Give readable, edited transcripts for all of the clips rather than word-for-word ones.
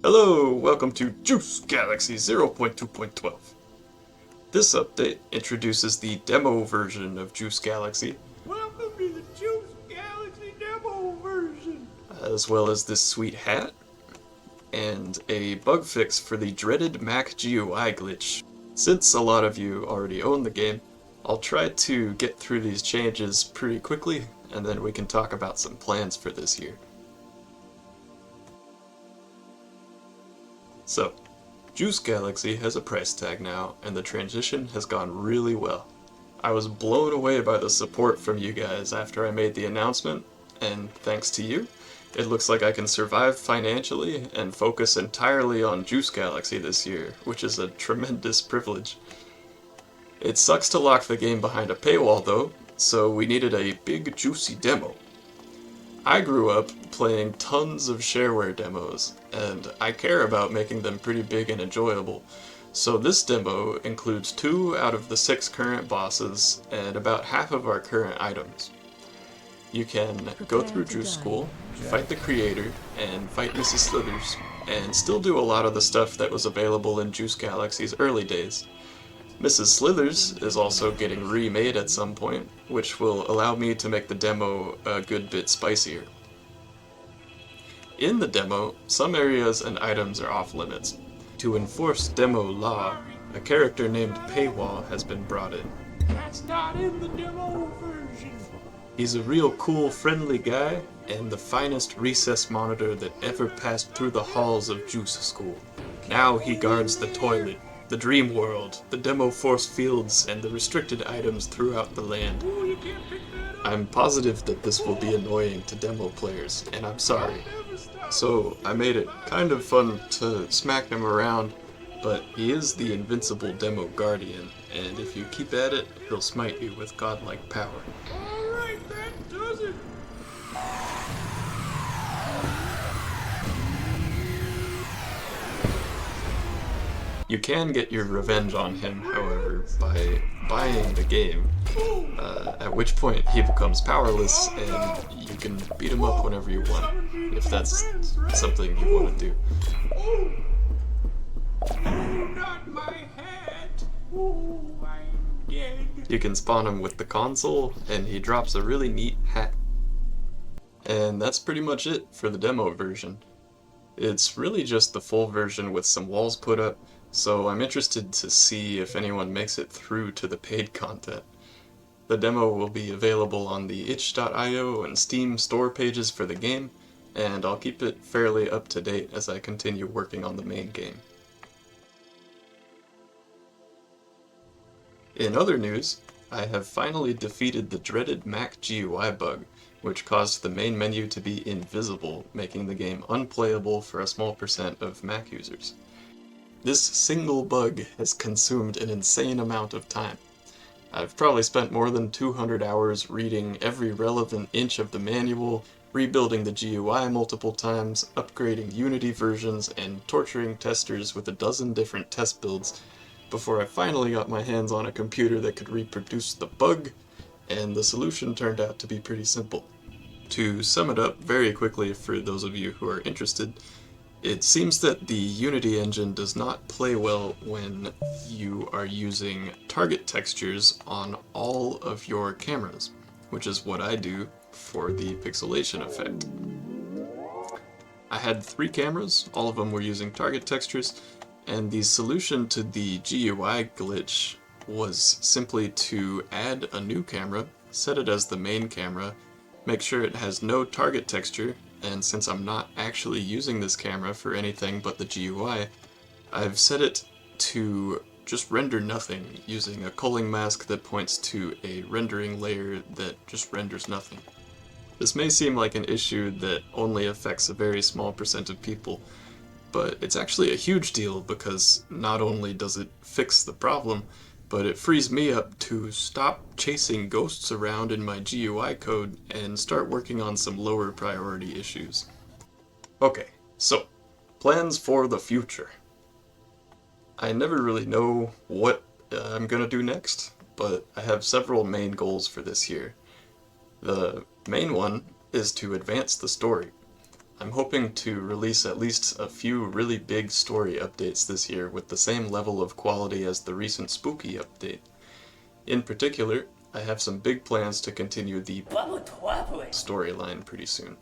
Hello, welcome to Juice Galaxy 0.2.12. This update introduces the demo version of Juice Galaxy, Welcome to the Juice Galaxy demo version. as well as this sweet hat, and a bug fix for the dreaded Mac GUI glitch. Since a lot of you already own the game, I'll try to get through these changes pretty quickly, and then we can talk about some plans for this year. So, Juice Galaxy has a price tag now, and the transition has gone really well. I was blown away by the support from you guys after I made the announcement, and thanks to you, it looks like I can survive financially and focus entirely on Juice Galaxy this year, which is a tremendous privilege. It sucks to lock the game behind a paywall though, so we needed a big juicy demo. I grew up playing tons of shareware demos, and I care about making them pretty big and enjoyable. So this demo includes 2 out of the 6 current bosses and about half of our current items. You can go through Juice School, fight the creator, and fight Mrs. Slithers, and still do a lot of the stuff that was available in Juice Galaxy's early days. Mrs. Slithers is also getting remade at some point, which will allow me to make the demo a good bit spicier. In the demo, some areas and items are off limits. To enforce demo law, a character named Paewol has been brought in. That's not in the demo version. He's a real cool, friendly guy, and the finest recess monitor that ever passed through the halls of Juice School. Now he guards the toilet, the dream world, the demo force fields, and the restricted items throughout the land. Oh, you can't pick that up. I'm positive that this will be annoying to demo players, and I'm sorry. So I made it kind of fun to smack him around, but he is the invincible demo guardian, and if you keep at it, he'll smite you with godlike power. Alright, that does it. You can get your revenge on him, however, by buying the game, at which point he becomes powerless and you can beat him up whenever you want, if that's something you want to do. Oh, not my hat. Oh, I'm dead. You can spawn him with the console, and he drops a really neat hat. And that's pretty much it for the demo version. It's really just the full version with some walls put up, so I'm interested to see if anyone makes it through to the paid content. The demo will be available on the itch.io and Steam store pages for the game, and I'll keep it fairly up to date as I continue working on the main game. In other news, I have finally defeated the dreaded Mac GUI bug, which caused the main menu to be invisible, making the game unplayable for a small percent of Mac users. This single bug has consumed an insane amount of time. I've probably spent more than 200 hours reading every relevant inch of the manual, rebuilding the GUI multiple times, upgrading Unity versions, and torturing testers with a dozen different test builds before I finally got my hands on a computer that could reproduce the bug, and the solution turned out to be pretty simple. To sum it up very quickly for those of you who are interested, it seems that the Unity engine does not play well when you are using target textures on all of your cameras, which is what I do for the pixelation effect. I had 3 cameras, all of them were using target textures, and the solution to the GUI glitch was simply to add a new camera, set it as the main camera, make sure it has no target texture, and since I'm not actually using this camera for anything but the GUI, I've set it to just render nothing using a culling mask that points to a rendering layer that just renders nothing. This may seem like an issue that only affects a very small percent of people, but it's actually a huge deal because not only does it fix the problem, but it frees me up to stop chasing ghosts around in my GUI code and start working on some lower priority issues. Okay, so, plans for the future. I never really know what I'm gonna do next, but I have several main goals for this year. The main one is to advance the story. I'm hoping to release at least a few really big story updates this year with the same level of quality as the recent Spooky update. In particular, I have some big plans to continue the storyline pretty soon.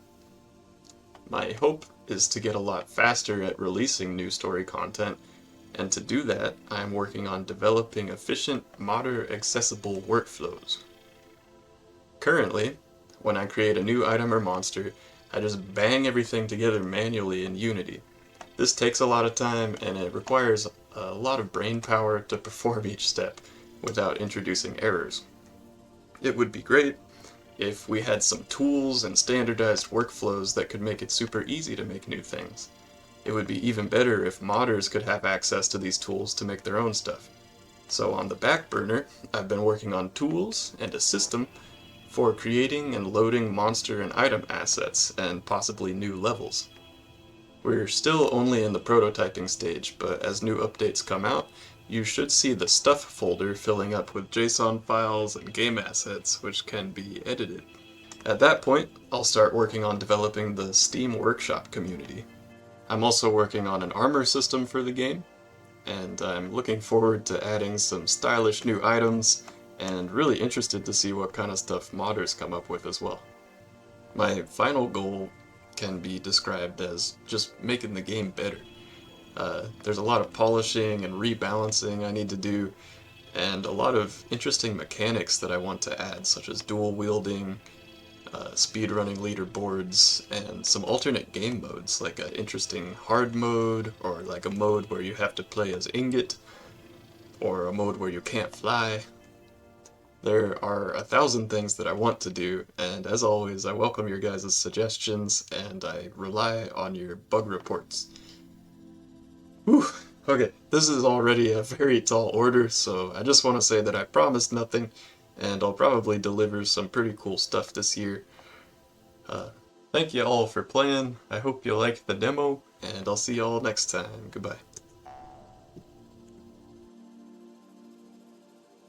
My hope is to get a lot faster at releasing new story content, and to do that, I'm working on developing efficient, modder accessible workflows. Currently, when I create a new item or monster, I just bang everything together manually in Unity. This takes a lot of time, and it requires a lot of brain power to perform each step without introducing errors. It would be great if we had some tools and standardized workflows that could make it super easy to make new things. It would be even better if modders could have access to these tools to make their own stuff. So on the back burner, I've been working on tools and a system for creating and loading monster and item assets and possibly new levels. We're still only in the prototyping stage, but as new updates come out, you should see the stuff folder filling up with JSON files and game assets which can be edited. At that point, I'll start working on developing the Steam Workshop community. I'm also working on an armor system for the game, and I'm looking forward to adding some stylish new items, and really interested to see what kind of stuff modders come up with as well. My final goal can be described as just making the game better. There's a lot of polishing and rebalancing I need to do, and a lot of interesting mechanics that I want to add, such as dual wielding, speedrunning leaderboards, and some alternate game modes, like an interesting hard mode, or like a mode where you have to play as Ingot, or a mode where you can't fly. There are 1,000 things that I want to do, and as always, I welcome your guys' suggestions, and I rely on your bug reports. Whew, okay, this is already a very tall order, so I just want to say that I promised nothing, and I'll probably deliver some pretty cool stuff this year. Thank you all for playing, I hope you liked the demo, and I'll see you all next time. Goodbye.